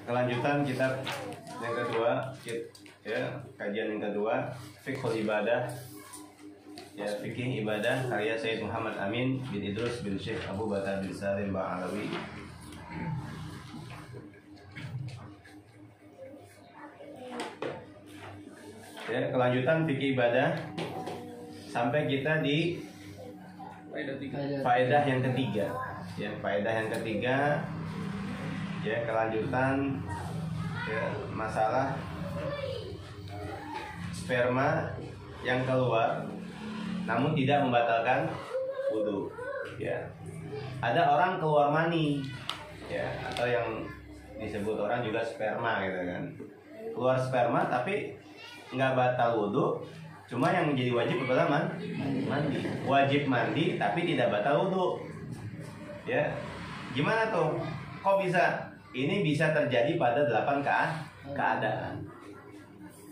Kelanjutan kitab yang kedua, ya, kajian yang kedua, Fiqhul Ibadah, ya, Fikih Ibadah, karya Sayyid Muhammad Amin bin Idrus bin Syekh Abu Bakar bin Salim Ba'alawi. Ya, kelanjutan Fikih Ibadah sampai kita di faedah yang ketiga. Ya, faedah yang ketiga, ya, kelanjutan, ya, masalah sperma yang keluar namun tidak membatalkan wudu. Ya, ada orang keluar mani, ya, atau yang disebut orang juga sperma, gitu kan. Keluar sperma tapi nggak batal wudu, cuma yang menjadi wajib adalah mandi. Wajib mandi tapi tidak batal wudu. Ya, gimana tuh? Kok bisa? Ini bisa terjadi pada 8 keadaan.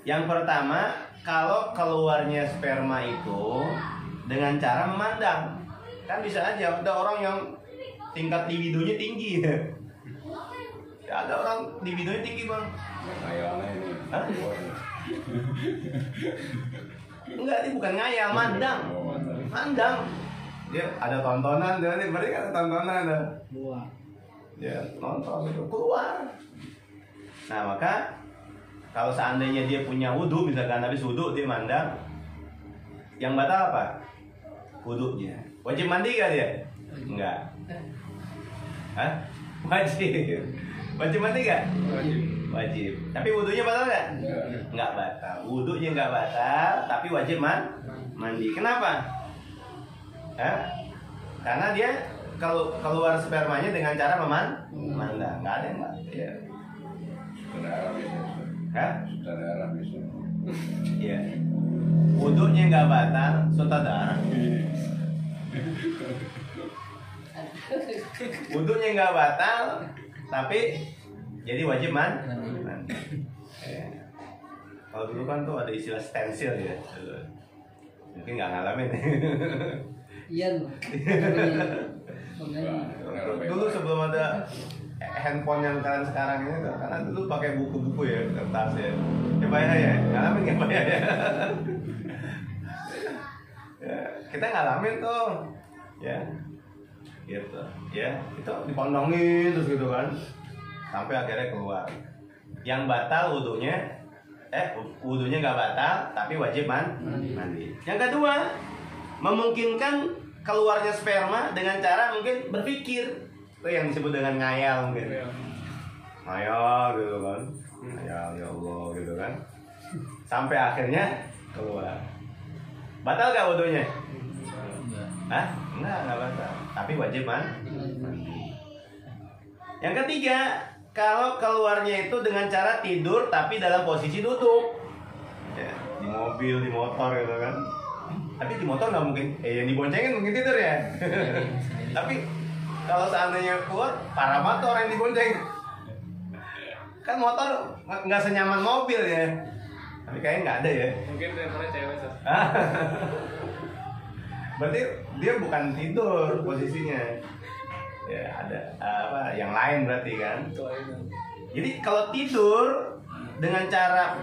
Yang pertama, kalau keluarnya sperma itu dengan cara memandang. Kan bisa aja ada orang yang tingkat libidonya tinggi. Ya, ada orang libidonya tinggi, Bang. Hah? Enggak, ini bukan ngayal, mandang. Mandang. Dia ada tontonan, dia berarti ada tontonan ada. Ya, nonton itu keluar. Nah, maka kalau seandainya dia punya wudhu, misalkan habis wudhu dia mandang, yang batal apa? Wudhunya. Wajib mandi gak dia? Enggak. Hah? Wajib. Wajib mandi gak? Wajib. Tapi wudhunya batal gak? Enggak batal. Wudhunya enggak batal, tapi wajib mandi. Kenapa? Hah? Karena dia kalau keluar spermanya dengan cara memandang. Enggak ada yang batal. Ya. Hah? Iya. Wudhunya nggak batal, sutradara. Wudhunya nggak batal, tapi jadi wajib mandi. Ya. Kalau dulu kan tuh ada istilah stensil ya. Mungkin nggak ngalamin. Iya. Dulu sebelum ada handphone yang kalian sekarang ini, karena dulu pakai buku-buku ya, kertas ya. Ya payah ya, ngalamin nggak payah ya. Ya, kita ngalamin tuh, ya, gitu, ya, itu dipondongin terus gitu kan, sampai akhirnya keluar. Yang batal wudhunya, wudhunya nggak batal, tapi wajib mandi. Yang kedua, memungkinkan keluarnya sperma dengan cara mungkin berpikir. Itu yang disebut dengan ngayal mungkin. Ngayal gitu kan. Ngayal, ya Allah gitu kan. Sampai akhirnya keluar. Batal gak wudhunya? Hah? Enggak batal. Tapi wajib mandi. Yang ketiga, kalau keluarnya itu dengan cara tidur tapi dalam posisi duduk. Ya, di mobil, di motor gitu kan. Tapi di motor nggak mungkin, yang diboncengin mungkin tidur ya. Tapi kalau seandainya keluar, parah banget orang yang dibonceng. Kan motor nggak senyaman mobil ya. Tapi kayaknya nggak ada ya. Mungkin drivernya cewek. Berarti dia bukan tidur posisinya. Ya ada apa? Yang lain berarti kan. Jadi kalau tidur dengan cara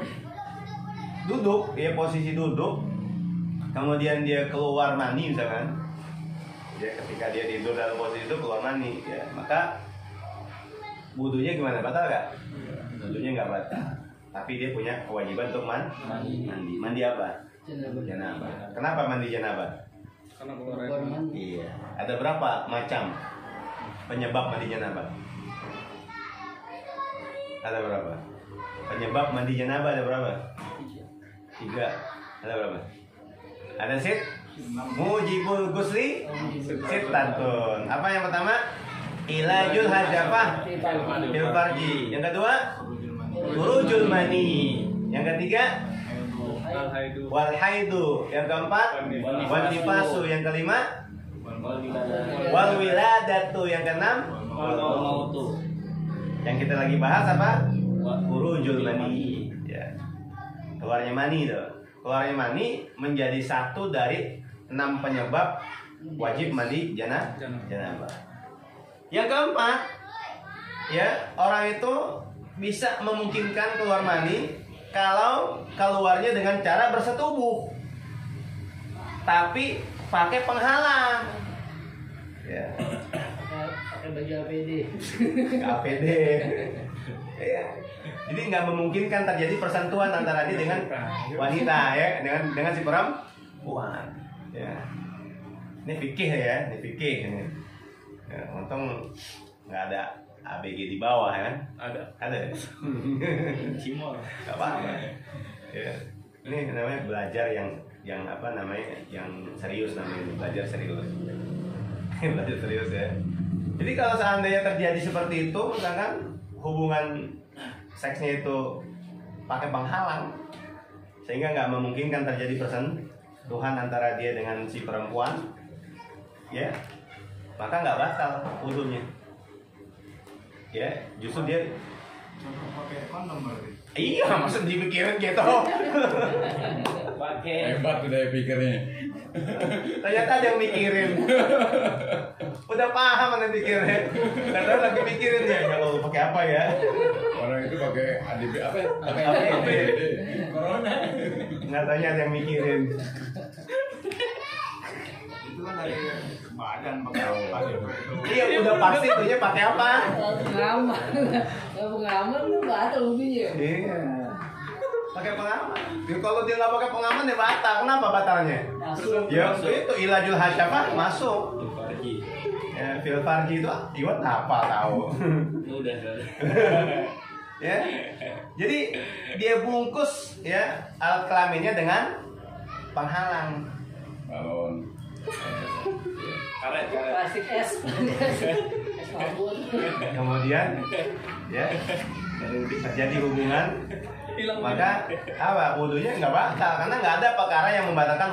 duduk, ya posisi duduk, kemudian dia keluar mani misalkan. Ya, ketika dia tidur dalam posisi itu keluar mani, ya, maka wudhunya gimana? Batal gak? Wudhunya nggak batal, tapi dia punya kewajiban untuk mandi. Mandi apa? Janabah. Kenapa mandi janabah? Karena keluar mandi. Iya. Ada berapa macam penyebab mandi janabah? Ada berapa? Penyebab mandi janabah ada berapa? 3. Ada berapa? Ada mujibul gusli sittantun. Apa yang pertama? Ilajul hajafah fil farji. Yang kedua? Khurujul mani. Yang ketiga? Wal haidu. Yang keempat? Wan nifasu. Yang kelima? Wal wiladatu. Yang keenam? Yang kita lagi bahas apa? Khurujul mani. Ya. Keluarnya mani tuh. Keluarnya mani menjadi satu dari 6 penyebab wajib mandi janabah. Yang keempat, ya, orang itu bisa memungkinkan keluar mani kalau keluarnya dengan cara bersetubuh, tapi pakai penghalang. Ya. Pakai baju APD. APD. Ya. Jadi nggak memungkinkan terjadi persentuhan antara dia dengan wanita, ya, dengan si perempuan. Ya. Ini fikih ya, ini fikih ini. Ya, untung nggak ada ABG di bawah ya. Ada. Cimol. Gak apa-apa. Ya. Ini namanya belajar yang apa namanya, yang serius namanya, belajar serius. Belajar serius ya. Jadi kalau seandainya terjadi seperti itu, misalkan hubungan seksnya itu pakai penghalang, sehingga nggak memungkinkan terjadi persentuhan antara dia dengan si perempuan, ya, maka nggak batal wudunya. Ya, justru dia pakai kondom berarti. iya, maksud dipikirin gitu. Pakai. Hebat udah pikirnya. Ternyata ada yang mikirin. Udah paham ada yang mikirin. Karena lagi mikirin ya, kalau pakai apa ya? Orang itu pakai ADB apa ya? Pakai APD. Corona. Nggak tanya ada yang mikirin. Itu kan dari badan pakai apa gitu. Iya, udah pasti tuhnya pakai apa? Pengaman. Kalau pengaman lu batal ubinya. Iya. Pakai pengaman. Ya, kalau dia nggak pakai pengaman ya batal. Kenapa batalnya? Masuk. Ya itu ilajul hasyafah masuk. Farji. Ya, fil farji itu iwat apa tahu. Udah. Ya. Jadi dia bungkus ya alat kelaminnya dengan penghalang. Balon. Karet. Plastik es. Es sabun. Kemudian ya terjadi hubungan, maka apa, wudunya nggak batal karena nggak ada perkara yang membatalkan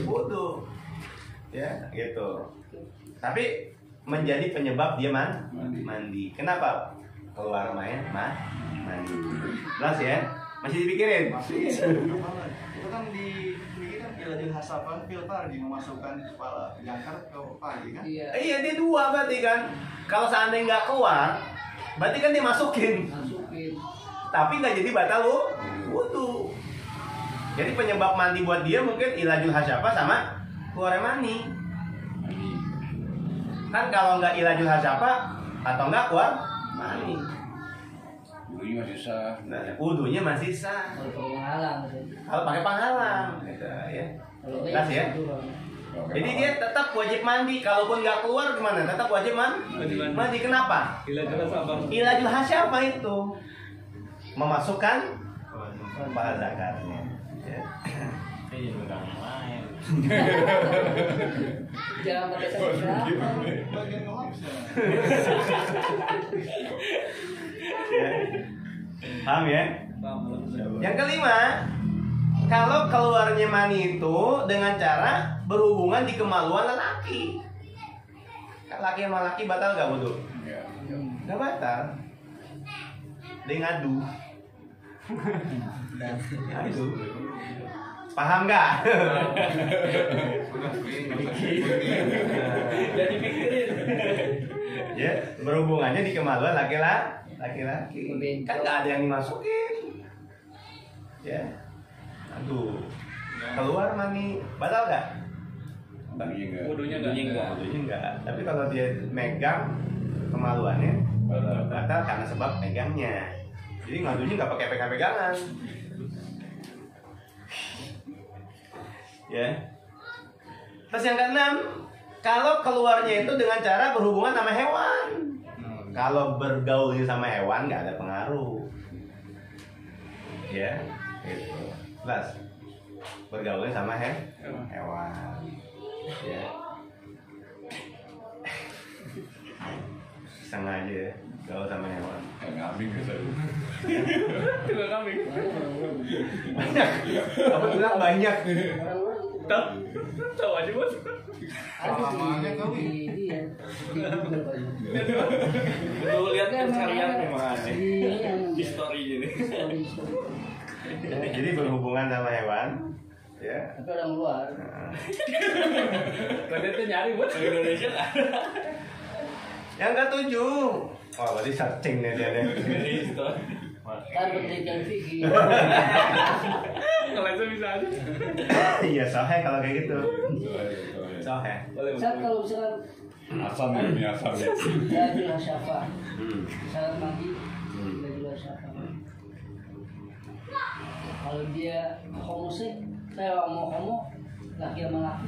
wudu, ya gitu. Tapi menjadi penyebab dia mandi. Kenapa keluar mandi? Jelas ya, masih dipikirin. Itu kan di kan ilajul hasafah fil farji, memasukkan kepala jangkar ke pagi kan. Iya. Iya, dia dua berarti kan. Kalau seandainya nggak keluar, berarti kan dia masukin. Tapi nggak jadi batal wudu. Jadi penyebab mandi buat dia mungkin ilajul hasyafah sama keluar mani. Kan kalau nggak ilajul hasyafah atau nggak keluar mani, Wudunya masih sah. nah, wudunya masih sah. Kalau penghalang. Kalau pakai penghalang, gitu ya. Jelas ya. Jadi dia tetap wajib mandi, kalaupun nggak keluar gimana? Tetap wajib mandi. Kenapa? Gila jelas apa? Ilajul hasyafah itu memasukkan kepala zakarnya. Ya. Ini bukan lain. Jangan pakai sabun berapa. Bagian ngelapsnya. Ya. Paham ya? Yang kelima, kalau keluarnya mani itu dengan cara berhubungan di kemaluan lelaki. Laki sama laki batal nggak wudu? Nggak batal. Dia ngadu. Ngadu. Paham nggak? Jadi pikirin. Ya, berhubungannya di kemaluan laki-laki. Kan nggak ada yang dimasukin. Ya. Aduh. Keluar mani batal nggak? Wudunya enggak. Wudunya enggak. Tapi kalau dia megang kemaluannya batal karena sebab megangnya. Jadi ngadunya nggak pakai pegang-pegangan. Ya. Terus yang keenam, kalau keluarnya itu dengan cara berhubungan sama hewan. Kalau bergaulnya sama hewan nggak ada pengaruh. Ya, gitu. Jelas. Bergaulnya sama hewan. Ya. Sengaja ya, gaul sama hewan. Kambing bisa. Juga kambing. Banyak. Apa bilang banyak? Tahu aja bos. Pengalamannya kali. Iya. Lu lihat pencarian gimana? Iya. Di story ini. Jadi berhubungan sama hewan, ya. Tapi orang luar. Tadi tuh nyari buat Indonesia. Yang ketujuh, Oh, berarti searching nih dia nih. Kan penelitian fikih. Kalau itu bisa aja. Iya, sohe kalau kayak gitu. Sohe. Saat kalau misalkan Asam ini asam. Lajul Hasyafa, saat mandi Lajul Hasyafa. Kalau dia homoseks, saya mau homo laki sama laki.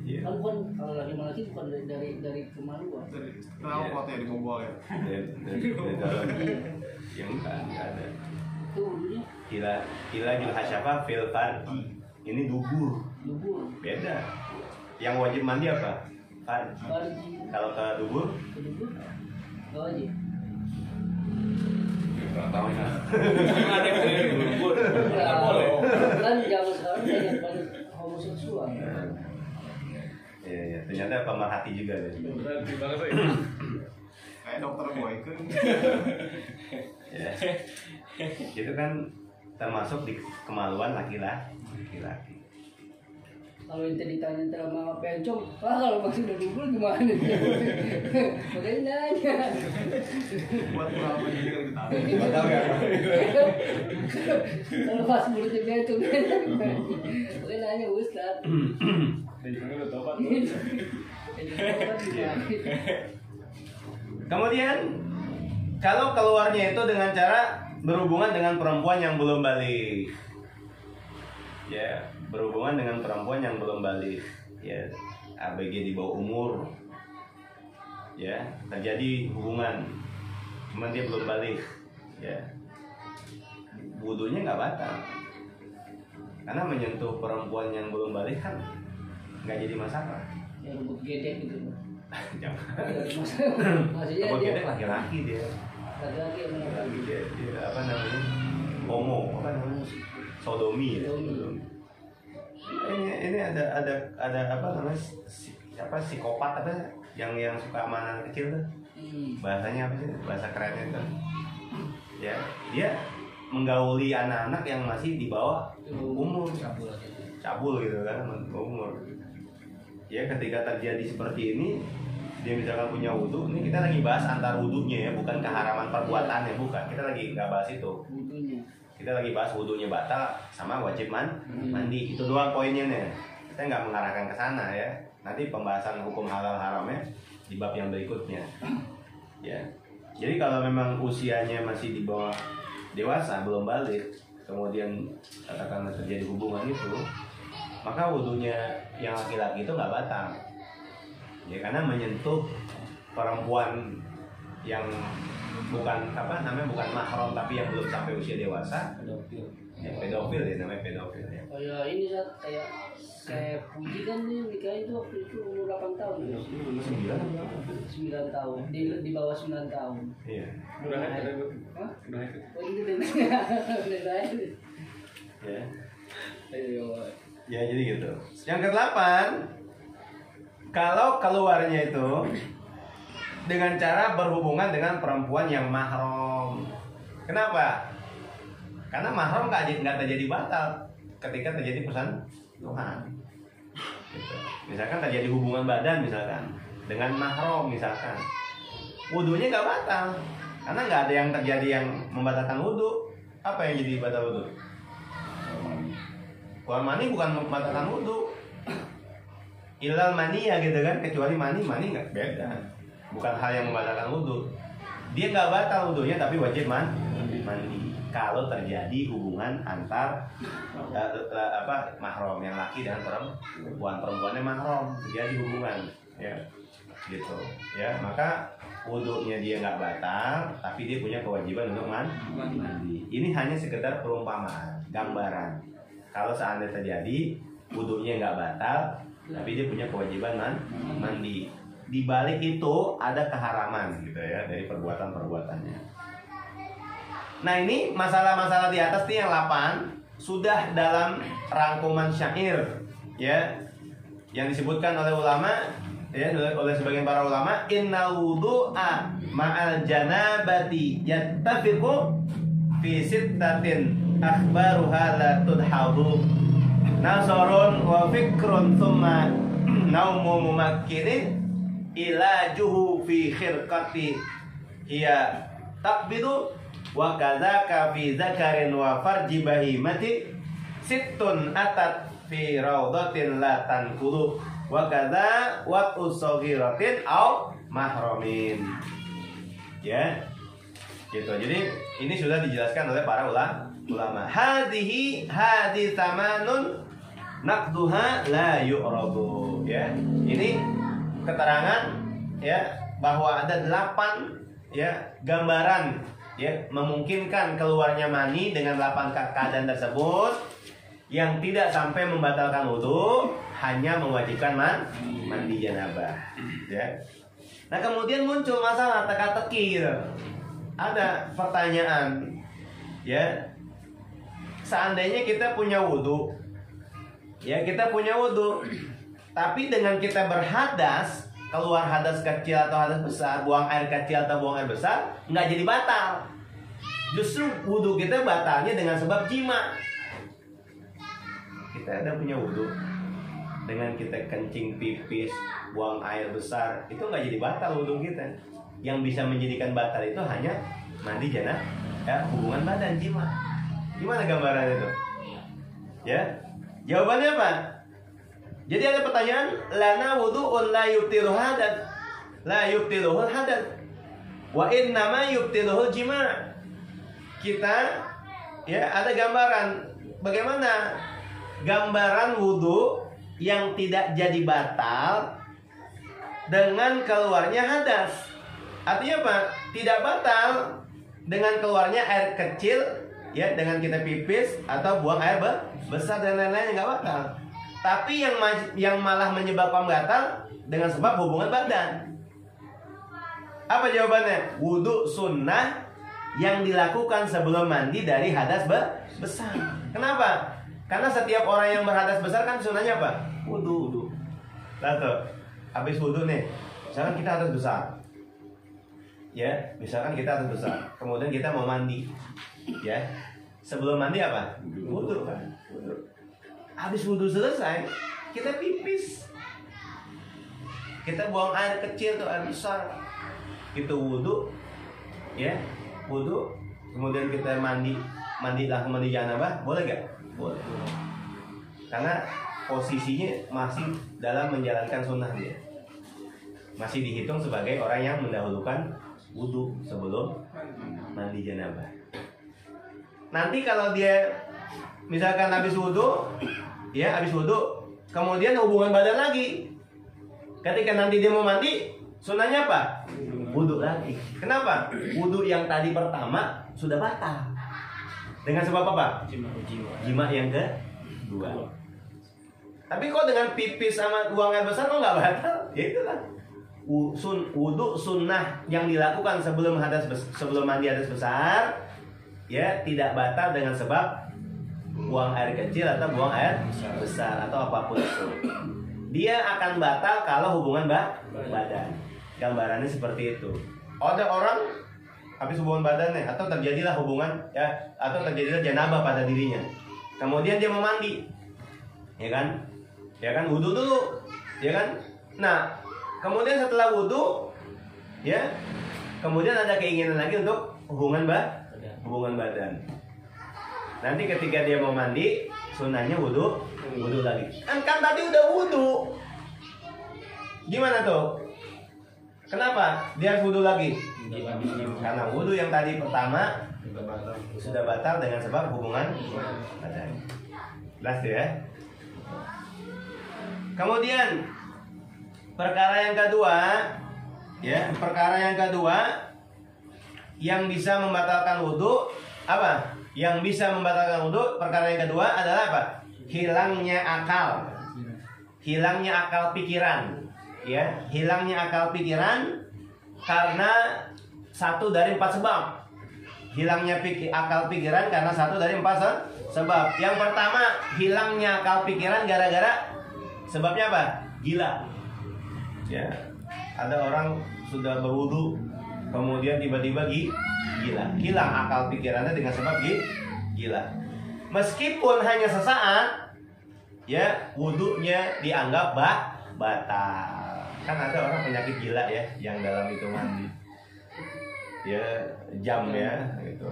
Iya. Kan bukan kalau laki sama laki bukan dari kemaluan. Kenapa potnya dibobol ya? Dari dalam. Yang enggak ada. Itu wudhunya Kila jul hasyafa fil farji. Ini dubur. Beda. Yang wajib mandi apa? Farji. Farji. Kalau ke dubur? Dubur. Oh aja. Nggak tahu ya. Ada yang berburu. Nggak boleh. Kan zaman sekarang banyak banget homoseksual. Iya, ternyata pemerhati juga deh. Berarti banget sih. Kayak dokter Boyke. Ya. Itu kan termasuk di kemaluan laki-laki. Kalau ente ditanya sama pencong, kalau masih udah dubur gimana? Makanya nanya. Buat berapa juga kita. Nggak tahu ya. Kalau pas mulutnya bencong, makanya nanya Ustaz. Jadi kan udah tobat. Kemudian kalau keluarnya itu dengan cara berhubungan dengan perempuan yang belum balik. Ya, berhubungan dengan perempuan yang belum balik. Ya, ABG di bawah umur. Ya, terjadi hubungan cuman dia belum balik. Ya. Wudunya nggak batal. Karena menyentuh perempuan yang belum balik kan nggak jadi masalah. Ya rambut gedek gitu. Jangan. Maksudnya Apa dia dia laki-laki dia. laki-laki yang mana? Laki dia apa namanya? Homo, apa namanya? Sodomi ya. Sodomi. Ini ada apa namanya? Psikopat apa yang suka sama anak kecil tuh. Bahasanya apa sih? Bahasa kerennya itu. Ya, dia menggauli anak-anak yang masih di bawah umur. Cabul gitu kan, umur. Ya, ketika terjadi seperti ini, dia misalkan punya wudhu, ini kita lagi bahas antar wudhunya ya, bukan keharaman perbuatannya, bukan. Kita lagi nggak bahas itu. Kita lagi bahas wudhunya batal sama wajib mandi. Itu doang poinnya nih. Kita nggak mengarahkan ke sana ya. Nanti pembahasan hukum halal haramnya di bab yang berikutnya. Ya. Jadi kalau memang usianya masih di bawah dewasa, belum balik, kemudian katakanlah terjadi hubungan itu, maka wudhunya yang laki-laki itu nggak batal. Ya, karena menyentuh perempuan yang bukan bukan mahram tapi yang belum sampai usia dewasa. Ya, pedofil ya, namanya pedofil ya. Kayak ini kayak Puji kan nih nikah itu waktu itu umur 8 tahun ya? 9 tahun, di bawah 9 tahun. Iya. Udah ada gue. Hah? Udah itu. Oh itu udah Ya. Ayo. Ya, jadi gitu. Yang ke-8, kalau keluarnya itu dengan cara berhubungan dengan perempuan yang mahram. Kenapa? Karena mahram nggak terjadi batal ketika terjadi persentuhan. Gitu. Misalkan terjadi hubungan badan misalkan dengan mahram misalkan, wudhunya nggak batal karena nggak ada yang terjadi yang membatalkan wudhu. Apa yang jadi batal wudhu? Keluar mani bukan membatalkan wudhu. Ilal mani ya gitu kan, kecuali mani nggak beda, bukan hal yang membatalkan wudhu. Dia nggak batal wudhunya tapi wajib mandi kalau terjadi hubungan antar mahram yang laki dan perempuannya mahram, terjadi hubungan ya gitu ya, maka wudhunya dia nggak batal tapi dia punya kewajiban untuk mandi. Ini hanya sekedar perumpamaan, gambaran. Kalau seandainya terjadi wudhunya nggak batal tapi dia punya kewajiban mandi. Di balik itu ada keharaman gitu ya dari perbuatan-perbuatannya. Nah, ini masalah-masalah di atas nih yang 8 sudah dalam rangkuman syair ya yang disebutkan oleh ulama ya, oleh sebagian para ulama, innal wudu'a ma'al janabati yattafiqu fi sittatin akhbaruha la tudhadu nazarun wa fikrun thumma naumu mumakkinin ilajuhu fi khirqati hiya taqbidu wa kadzaka fi zakarin wa farji bahimati sittun atat fi raudatin la tanqulu wa kadza wa usaghiratin au mahramin. Ya. Gitu. Jadi ini sudah dijelaskan oleh para ulama. Hadhihi haditsamanun naqduha la yu'radu. Ya. Ini keterangan ya bahwa ada 8 ya gambaran ya memungkinkan keluarnya mani dengan 8 keadaan tersebut yang tidak sampai membatalkan wudhu, hanya mewajibkan mandi janabah ya. Nah kemudian muncul masalah teka-teki gitu. Ada pertanyaan ya, seandainya kita punya wudhu ya, kita punya wudhu tapi dengan kita berhadas, keluar hadas kecil atau hadas besar, buang air kecil atau buang air besar, nggak jadi batal. Justru wudhu kita batalnya dengan sebab jima. Kita ada punya wudhu, dengan kita kencing, pipis, buang air besar, itu nggak jadi batal wudhu kita. Yang bisa menjadikan batal itu hanya mandi janabah, ya, hubungan badan, jima. Gimana gambarannya itu? Ya, jawabannya apa? Jadi ada pertanyaan, lana wudhu'un la yubtiluhu hadas, la yubtiluhu hadas, wa innama yubtiluhu jima'. Kita ya ada gambaran bagaimana gambaran wudhu yang tidak jadi batal dengan keluarnya hadas. Artinya apa? Tidak batal dengan keluarnya air kecil ya, dengan kita pipis atau buang air besar dan lain-lainnya nggak batal. Tapi yang malah menyebabkan batal dengan sebab hubungan badan. Apa jawabannya? Wudhu sunnah yang dilakukan sebelum mandi dari hadas besar. Kenapa? Karena setiap orang yang berhadas besar kan sunnahnya apa? Wudhu. Lalu habis wudhu nih, misalkan kita hadas besar, ya, misalkan kita hadas besar, kemudian kita mau mandi, ya, sebelum mandi apa? Wudhu kan? Wudhu. Habis wudhu selesai, kita pipis, kita buang air kecil atau air besar, itu wudhu, ya, wudhu, kemudian kita mandi janabah, boleh gak? Boleh. Karena posisinya masih dalam menjalankan sunnah dia, masih dihitung sebagai orang yang mendahulukan wudhu sebelum mandi janabah. Nanti kalau dia misalkan habis wudhu, ya habis wudhu, kemudian hubungan badan lagi. Ketika nanti dia mau mandi, sunnahnya apa? Wudhu lagi. Kenapa? Wudhu yang tadi pertama sudah batal. Dengan sebab apa? Jima yang kedua. Tapi kok dengan pipis sama buang air besar kok nggak batal? Ya itulah. Wudhu sunnah yang dilakukan sebelum mandi hadas besar, ya tidak batal dengan sebab buang air kecil atau buang air besar atau apapun itu. Dia akan batal kalau hubungan badan. Gambarannya seperti itu. Ada orang habis hubungan badannya atau terjadilah hubungan ya, atau terjadilah janabah pada dirinya. Kemudian dia mau mandi. Ya kan? Ya kan, wudhu dulu. Ya kan? Nah, kemudian setelah wudhu, ya, kemudian ada keinginan lagi untuk hubungan badan. Nanti ketika dia mau mandi, sunnahnya wudhu lagi. Kan tadi udah wudhu. Gimana tuh? Kenapa dia harus wudhu lagi? Karena wudhu yang tadi pertama sudah batal dengan sebab hubungan badan. Jelas ya? Kemudian perkara yang kedua, ya, yang bisa membatalkan wudhu apa? Yang bisa membatalkan wudhu, perkara yang kedua adalah apa? Hilangnya akal pikiran, ya, hilangnya akal pikiran karena satu dari 4 sebab. Hilangnya akal pikiran karena satu dari 4 sebab. Yang pertama, hilangnya akal pikiran gara-gara sebabnya apa? Gila. Ya, ada orang sudah berwudu, kemudian tiba-tiba gila, hilang akal pikirannya dengan sebab gila. Meskipun hanya sesaat, ya, wudunya dianggap batal. Kan ada orang penyakit gila ya, yang dalam itu mandi. ya jam ya gitu.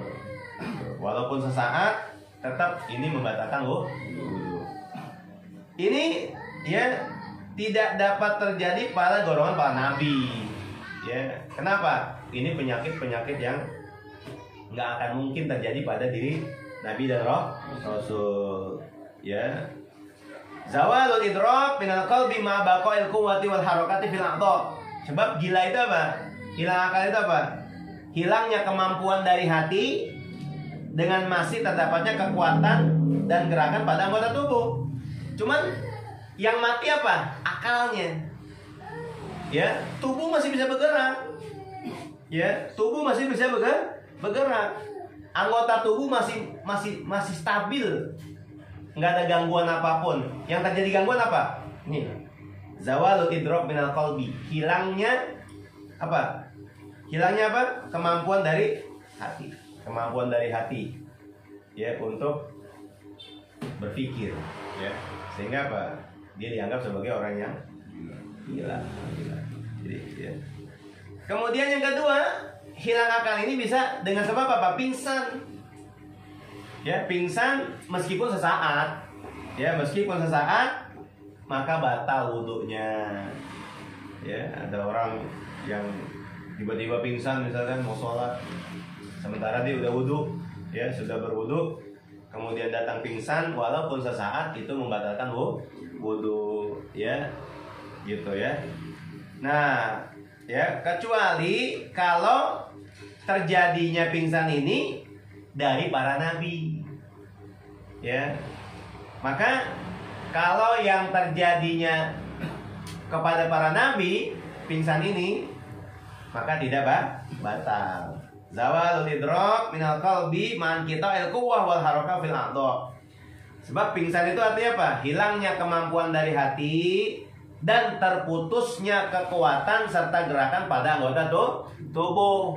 Walaupun sesaat tetap ini membatalkan wudu. Ini ya tidak dapat terjadi pada golongan para nabi. Ya, kenapa? Ini penyakit-penyakit yang nggak akan mungkin terjadi pada diri nabi dan rasul. Ya. Zawalul idrak minal qalbi ma baqa'il quwwati wal harakati fil a'dha. Sebab gila itu apa? Hilang akal itu apa? Hilangnya kemampuan dari hati dengan masih terdapatnya kekuatan dan gerakan pada anggota tubuh. Cuman yang mati apa? Akalnya. Ya, tubuh masih bisa bergerak. Ya, tubuh masih bisa bergerak. Anggota tubuh masih stabil. Nggak ada gangguan apapun. Yang terjadi gangguan apa? Nih. Zawalul idrak minal qalbi. Hilangnya apa? Hilangnya apa? Kemampuan dari hati. Kemampuan dari hati. Ya, untuk berpikir, ya. Sehingga apa? Dia dianggap sebagai orang yang gila. Jadi, ya. Kemudian yang kedua, hilang akal ini bisa dengan sebab apa? Pingsan. Ya, pingsan meskipun sesaat. Ya, meskipun sesaat maka batal wudunya. Ya, ada orang yang tiba-tiba pingsan misalkan mau sholat, sementara dia udah wudu, ya sudah berwudu, kemudian datang pingsan, walaupun sesaat itu membatalkan wudu, ya, gitu ya. Nah, ya kecuali kalau terjadinya pingsan ini dari para nabi, ya, maka kalau yang terjadinya kepada para nabi pingsan ini, maka tidak batal. Zawalul idrak minal qalbi man qita'il quwwah wal harakah fil a'dha. Sebab pingsan itu artinya apa? Hilangnya kemampuan dari hati dan terputusnya kekuatan serta gerakan pada anggota tubuh.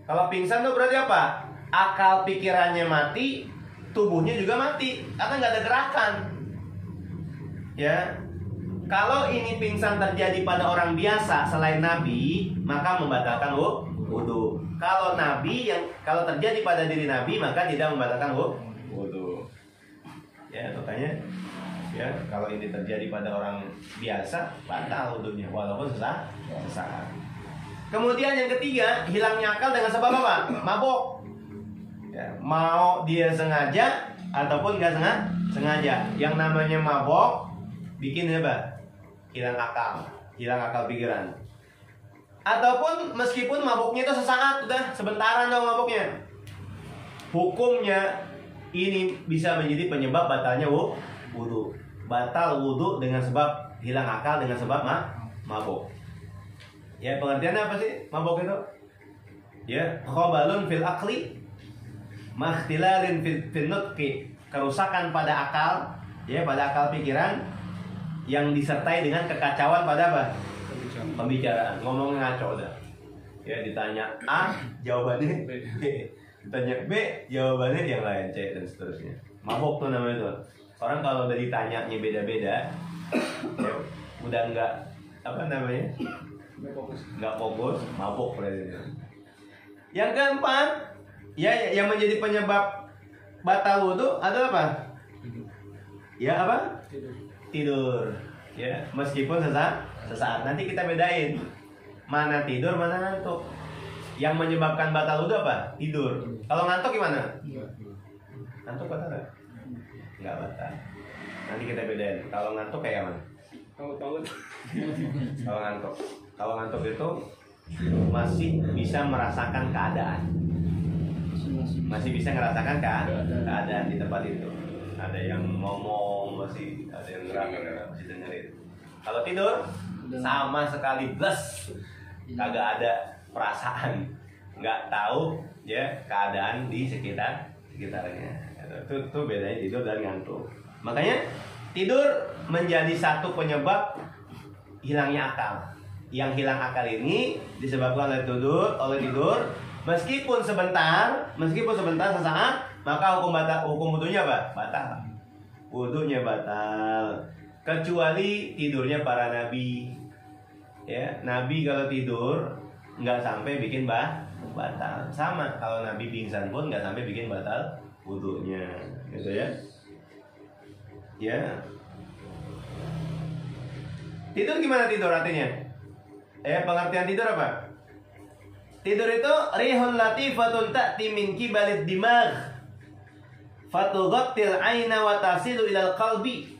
Kalau pingsan itu berarti apa? Akal pikirannya mati, tubuhnya juga mati, karena nggak ada gerakan. Ya, kalau ini pingsan terjadi pada orang biasa selain nabi, maka membatalkan wudu. Kalau kalau terjadi pada diri nabi, maka tidak membatalkan wudu. Ya, makanya ya kalau ini terjadi pada orang biasa, batal wudunya walaupun sesaat. Kemudian yang ketiga, hilangnya akal dengan sebab apa? Mabok. Ya, mau dia sengaja ataupun nggak sengaja. Yang namanya mabok bikin apa? Hilang akal pikiran. Ataupun meskipun mabuknya itu sesaat, udah sebentaran dong mabuknya. Hukumnya ini bisa menjadi penyebab batalnya wudu. Batal wudu dengan sebab hilang akal dengan sebab mabuk. Ya, pengertiannya apa sih mabuk itu? Ya, khobalun fil akli, makhtilalin fil nutqi, kerusakan pada akal, ya pada akal pikiran yang disertai dengan kekacauan pada apa? Pembicaraan, ngomongnya ngaco dah. Ya, ditanya A, jawabannya B. Ditanya B, jawabannya yang lain, C dan seterusnya. Mabok tuh namanya tuh. Orang kalau udah ditanyanya beda-beda, ya, udah nggak apa namanya? Nggak fokus, mabok berarti. Yang keempat, ya yang menjadi penyebab batal wudu adalah apa? Ya apa? Tidur. Ya, meskipun sesaat. Nanti kita bedain mana tidur, mana ngantuk. Yang menyebabkan batal wudu apa? Tidur. Kalau ngantuk gimana? Ngantuk batal nggak? Nggak batal. Nanti kita bedain. Kalau ngantuk kayak mana? Kalau ngantuk itu masih bisa merasakan keadaan. Masih bisa merasakan keadaan di tempat itu. Ada yang ngomong, masih ada yang gerak, masih dengerin. Kalau tidur sama sekali bless, kagak ada perasaan, nggak tahu ya keadaan di sekitarnya. Itu bedanya tidur dan ngantuk. Makanya tidur menjadi satu penyebab hilangnya akal. Yang hilang akal ini disebabkan oleh tidur, meskipun sebentar sesaat, maka hukum wudunya apa? Batal. Wudunya batal. Kecuali tidurnya para nabi. Ya, nabi kalau tidur nggak sampai bikin batal. Sama kalau Nabi pingsan pun nggak sampai bikin batal wudunya, gitu ya. Ya. Tidur gimana tidur artinya? Pengertian tidur apa? Tidur itu rihun latifatun ta'ti min kibalid dimagh fatughattil aina wa tasilu ilal qalbi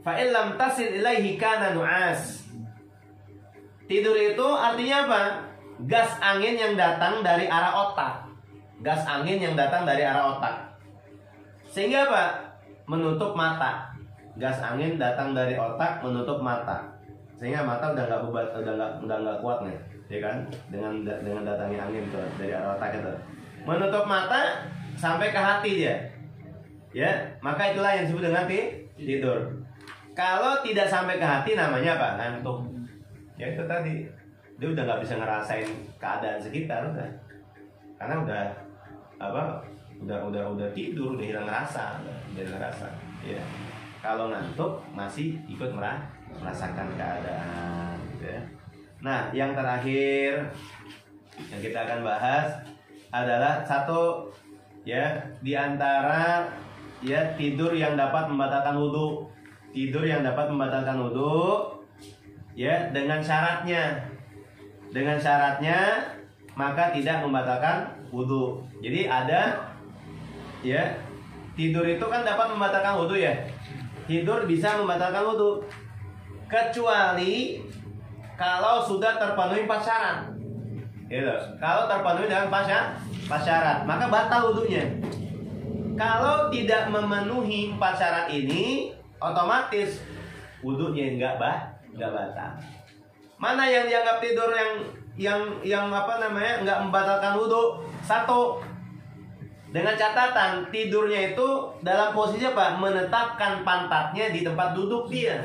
fa illam tasil ilaihi kana nu'as. Tidur itu artinya apa? Gas angin yang datang dari arah otak. Gas angin yang datang dari arah otak. Sehingga apa? Menutup mata. Gas angin datang dari otak menutup mata. Sehingga mata udah nggak kuat nih, ya kan? Dengan datangnya angin tuh dari arah otak itu. Menutup mata sampai ke hati dia. Ya, maka itulah yang disebut dengan tidur. Kalau tidak sampai ke hati namanya apa? Ngantuk. Ya itu tadi. Dia udah nggak bisa ngerasain keadaan sekitar udah. Karena udah tidur, udah hilang rasa, ya. Kalau ngantuk masih ikut merasakan keadaan, gitu ya. Nah, yang terakhir yang kita akan bahas adalah satu, ya, di antara ya tidur yang dapat membatalkan wudu. Tidur yang dapat membatalkan wudu, ya, dengan syaratnya. Dengan syaratnya maka tidak membatalkan wudu. Jadi ada, ya, tidur itu kan dapat membatalkan wudu ya. Tidur bisa membatalkan wudu kecuali kalau sudah terpenuhi 4 syarat. Gitu. Kalau terpenuhi dengan 4 syarat, maka batal wudunya. Kalau tidak memenuhi 4 syarat ini, otomatis wudunya enggak batal. Mana yang dianggap tidur yang enggak membatalkan wudu? 1. Dengan catatan tidurnya itu dalam posisi apa? Menetapkan pantatnya di tempat duduk dia.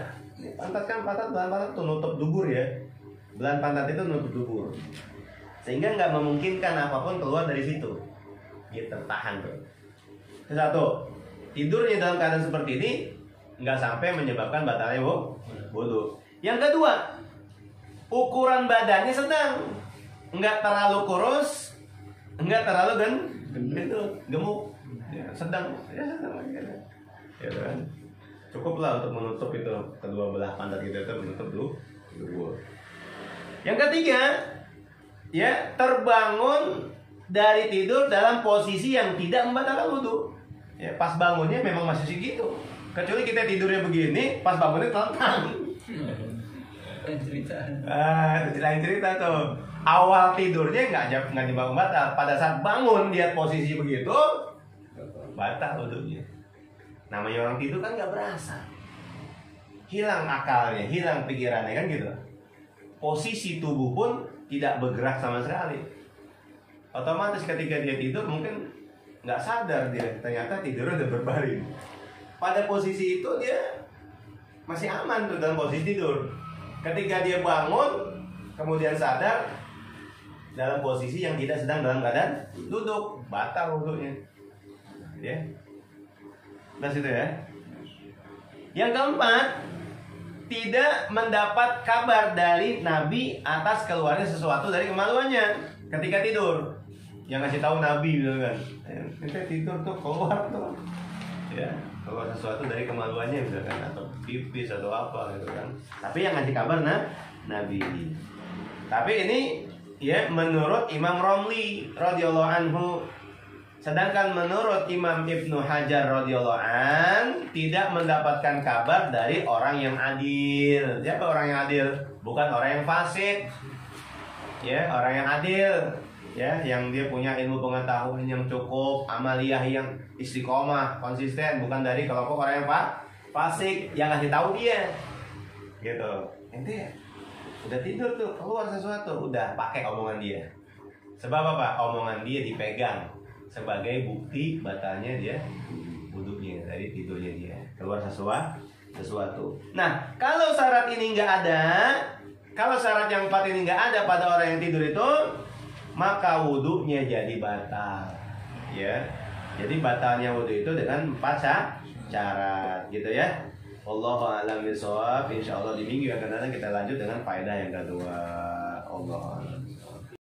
Pantat itu nutup dubur ya. Belahan pantat itu nutup dubur. Sehingga enggak memungkinkan apapun keluar dari situ. Dia tertahan tuh. 1. Tidurnya dalam keadaan seperti ini enggak sampai menyebabkan batalnya wudu. Yang kedua, ukuran badannya sedang, enggak terlalu kurus, enggak terlalu gemuk, ya, sedang. Ya kan? Cukuplah untuk menutup itu kedua belah pantat kita itu menutup dubur. Yang ketiga, ya, terbangun dari tidur dalam posisi yang tidak membatalkan wudu. Ya, pas bangunnya memang masih segitu. Kecuali kita tidurnya begini, pas bangunnya telentang. Lain cerita tuh. Awal tidurnya nggak nyebab batal. Pada saat bangun lihat posisi begitu, batal wudunya. Namanya orang tidur kan nggak berasa, hilang akalnya, hilang pikirannya kan gitu. Posisi tubuh pun tidak bergerak sama sekali. Otomatis ketika dia tidur mungkin nggak sadar dia ternyata tidurnya udah berbaring. Pada posisi itu dia masih aman tuh dalam posisi tidur. Ketika dia bangun, kemudian sadar dalam posisi yang tidak sedang dalam keadaan duduk, batal wudunya. Ya. Nah, situ ya. Yang keempat, tidak mendapat kabar dari Nabi atas keluarnya sesuatu dari kemaluannya ketika tidur. Yang ngasih tahu Nabi gitu kan. Kita tidur tuh keluar tuh. Ya. Kalau sesuatu dari kemaluannya misalkan atau pipis atau apa gitu kan. Tapi yang ngasih kabar Nabi. Tapi ini ya menurut Imam Romli radhiyallahu anhu. Sedangkan menurut Imam Ibnu Hajar radhiyallahu an tidak mendapatkan kabar dari orang yang adil. Siapa orang yang adil? Bukan orang yang fasik. Ya, orang yang adil. Ya, yang dia punya ilmu pengetahuan yang cukup, amaliyah yang istiqomah, konsisten, bukan dari kelompok orang yang fasik yang ngasih tahu dia. Gitu. Ente udah tidur tuh, keluar sesuatu, udah pakai omongan dia. Sebab apa? Omongan dia dipegang sebagai bukti batalnya dia wudunya dari tidurnya dia. Keluar sesuatu. Nah, kalau syarat ini nggak ada, kalau syarat yang 4 ini nggak ada pada orang yang tidur itu, maka wudunya jadi batal, ya. Jadi batalnya wudu itu dengan 4 syarat, gitu ya. Wallahu a'lam bishawab. Insyaallah di minggu yang akan datang kita lanjut dengan faedah yang kedua. Allah.